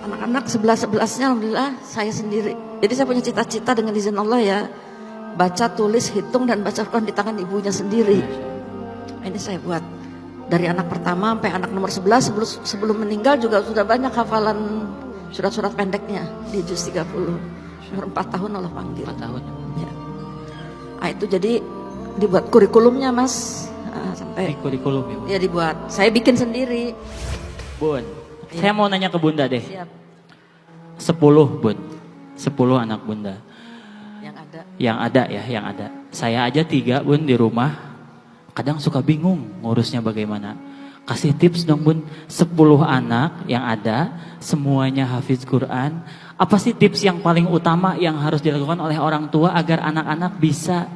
Anak-anak 11-11-nya alhamdulillah saya sendiri. Jadi saya punya cita-cita dengan izin Allah ya, baca, tulis, hitung dan baca Quran di tangan ibunya sendiri. Ini saya buat dari anak pertama sampai anak nomor 11, sebelum meninggal juga sudah banyak hafalan surat-surat pendeknya di juz 30. Umur 4 tahun Allah panggil. 4 tahun. Ya. Nah, itu jadi dibuat kurikulumnya Mas. Nah, sampai Kurikulum ya. ya dibuat. Saya bikin sendiri. Bun, Ya. saya mau nanya ke Bunda deh. Siap. 10 Bun, 10 anak Bunda. Yang ada. Yang ada. Saya aja 3 Bun di rumah. Kadang suka bingung ngurusnya bagaimana. Kasih tips dong Bun, 10 anak yang ada, semuanya hafiz Quran. Apa sih tips yang paling utama yang harus dilakukan oleh orang tua agar anak-anak bisa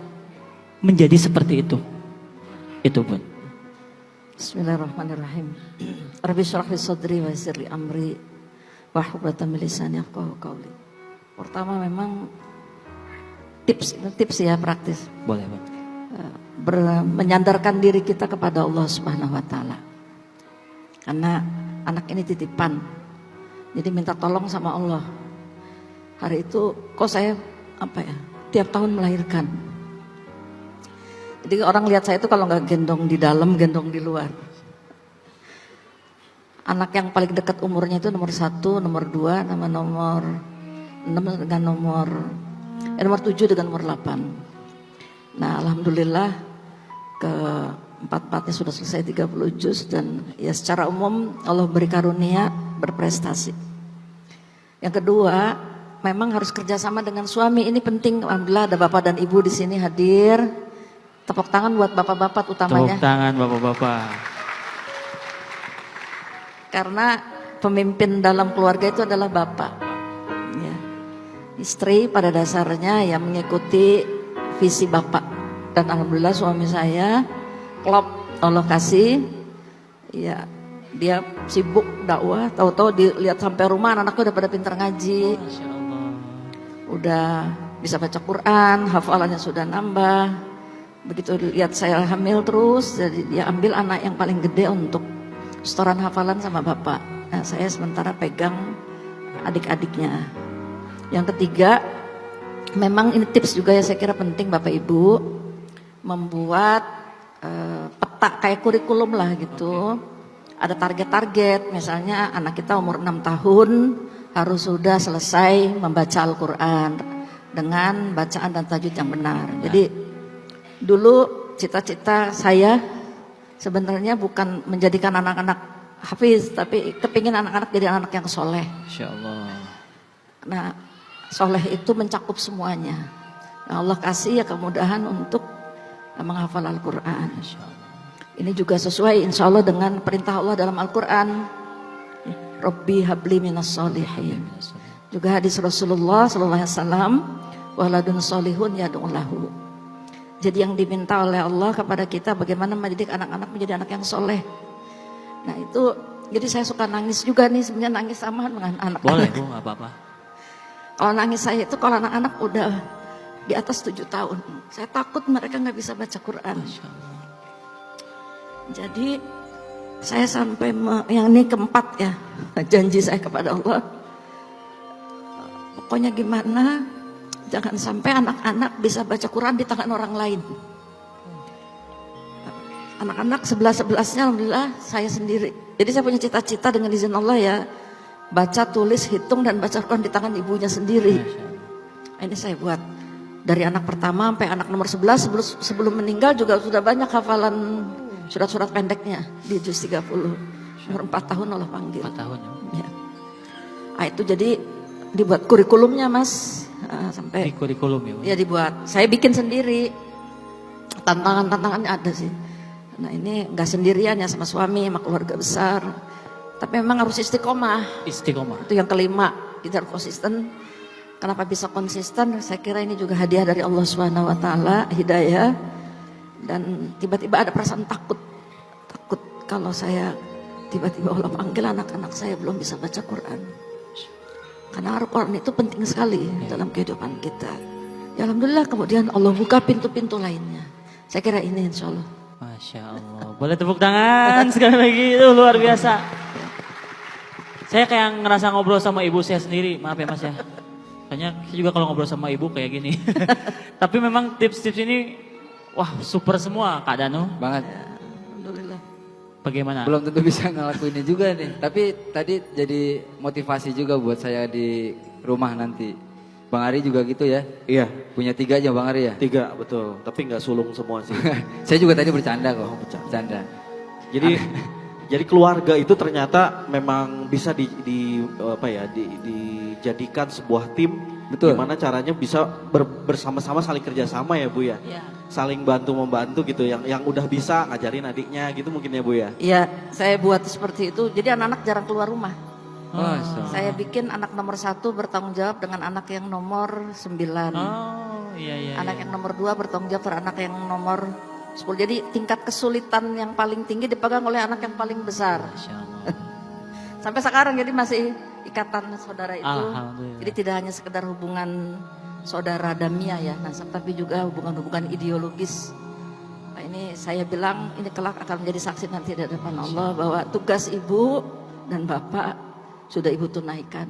menjadi seperti itu? Itu Bun. Bismillahirrahmanirrahim. Rabbi syrah li sadri wa yassir li amri wahlul 'uqdatam min lisani yafqahu qawli. Pertama memang tips ya praktis. Boleh Bun. Menyandarkan diri kita kepada Allah Subhanahu wa taala. Karena anak ini titipan. Jadi minta tolong sama Allah. Hari itu kok saya tiap tahun melahirkan. Jadi orang lihat saya itu kalau nggak gendong di dalam, gendong di luar. Anak yang paling dekat umurnya itu nomor 1, nomor 2, nama nomor 6 dengan nomor 7 dengan nomor 8. Nah alhamdulillah keempat-empatnya sudah selesai 30 juz dan ya secara umum Allah beri karunia berprestasi. Yang kedua, memang harus kerjasama dengan suami, ini penting. Alhamdulillah ada bapak dan ibu di sini hadir. Tepuk tangan buat bapak-bapak utamanya. Tepuk tangan bapak-bapak. Karena pemimpin dalam keluarga itu adalah bapak. Ya. Istri pada dasarnya yang mengikuti visi bapak. Dan alhamdulillah suami saya klop Allah kasih. Ya, dia sibuk dakwah, tahu-tahu dilihat sampai rumah anak-anaknya udah pada pintar ngaji. Masya Allah. Udah bisa baca Quran, hafalannya sudah nambah. Begitu lihat saya hamil terus, jadi dia ambil anak yang paling gede untuk setoran hafalan sama bapak. Nah, saya sementara pegang adik-adiknya. Yang ketiga, memang ini tips juga ya saya kira penting Bapak Ibu, membuat peta kayak kurikulum lah gitu. Ada target-target, misalnya anak kita umur 6 tahun harus sudah selesai membaca Al-Quran dengan bacaan dan tajwid yang benar. Jadi dulu cita-cita saya sebenarnya bukan menjadikan anak-anak hafiz, tapi kepingin anak-anak jadi anak yang soleh. Masya Allah. Nah, soleh itu mencakup semuanya. Nah, Allah kasih ya kemudahan untuk menghafal Al-Quran. Ini juga sesuai insya Allah dengan perintah Allah dalam Al-Quran. Rabbi habli minas solihin. Juga hadis Rasulullah SAW, waladun solihun yad'ulahu. Jadi yang diminta oleh Allah kepada kita bagaimana mendidik anak-anak menjadi anak yang soleh. Nah itu, jadi saya suka nangis juga nih, sebenarnya nangis sama dengan anak-anak. Boleh Bu, gak apa-apa. Kalau nangis saya itu kalau anak-anak udah di atas 7 tahun, saya takut mereka nggak bisa baca Quran. Jadi saya sampai yang ini keempat ya, janji saya kepada Allah. Pokoknya gimana, jangan sampai anak-anak bisa baca Quran di tangan orang lain. Anak-anak 11-11-nya alhamdulillah saya sendiri. Jadi saya punya cita-cita dengan izin Allah ya, baca, tulis, hitung dan baca Quran di tangan ibunya sendiri. Ini saya buat dari anak pertama sampai anak nomor 11, sebelum meninggal juga sudah banyak hafalan surat-surat pendeknya di juz 30. Umur 4 tahun Allah panggil. 4 tahun ya. Nah, itu jadi dibuat kurikulumnya Mas. Sampai kurikulum ya. Ya dibuat. Saya bikin sendiri. Tantangannya ada sih. Nah ini nggak sendirian ya, sama suami, sama keluarga besar. Tapi memang harus istiqomah. Istiqomah. Itu yang kelima. Kita harus konsisten. Kenapa bisa konsisten? Saya kira ini juga hadiah dari Allah Subhanahu Wa Taala, hidayah. Dan tiba-tiba ada perasaan takut kalau saya tiba-tiba Allah panggil anak-anak saya belum bisa baca Quran. Karena Al-Quran itu penting sekali dalam kehidupan kita. Ya alhamdulillah kemudian Allah buka pintu-pintu lainnya. Saya kira ini insya Allah. Masya Allah. Boleh tepuk tangan sekali lagi, itu luar biasa. Saya kayak ngerasa ngobrol sama ibu saya sendiri, maaf ya Mas ya. Kayaknya saya juga kalau ngobrol sama ibu kayak gini. Tapi memang tips-tips ini, wah super semua Kak Danu. Banget. Alhamdulillah. Bagaimana? Belum tentu bisa ngelakuinnya juga nih. Tapi tadi jadi motivasi juga buat saya di rumah nanti. Bang Ari juga gitu ya? Iya, Punya 3 aja Bang Ari ya? 3 betul. Tapi nggak sulung semua sih. Saya juga tadi bercanda kok. Oh, bercanda. Bercanda. Jadi jadi keluarga itu ternyata memang bisa dijadikan sebuah tim. Betul. Gimana caranya bisa bersama-sama saling kerjasama ya Bu ya. Ya. Saling bantu membantu gitu. Yang udah bisa ngajarin adiknya gitu mungkin ya Bu ya. Iya, saya buat seperti itu. Jadi anak-anak jarang keluar rumah. Masa. Saya bikin anak nomor 1 bertanggung jawab dengan anak yang nomor 9. Oh iya. Anak yang nomor 2 bertanggung jawab terhadap anak yang nomor 10. Jadi tingkat kesulitan yang paling tinggi dipegang oleh anak yang paling besar. Masya Allah. Sampai sekarang jadi masih ikatan saudara itu. Alhamdulillah. Jadi tidak hanya sekedar hubungan saudara damia ya, nah, tapi juga hubungan-hubungan ideologis. Nah, ini saya bilang ini kelak akan menjadi saksi nanti di hadapan Allah bahwa tugas ibu dan bapak sudah ibu tunaikan.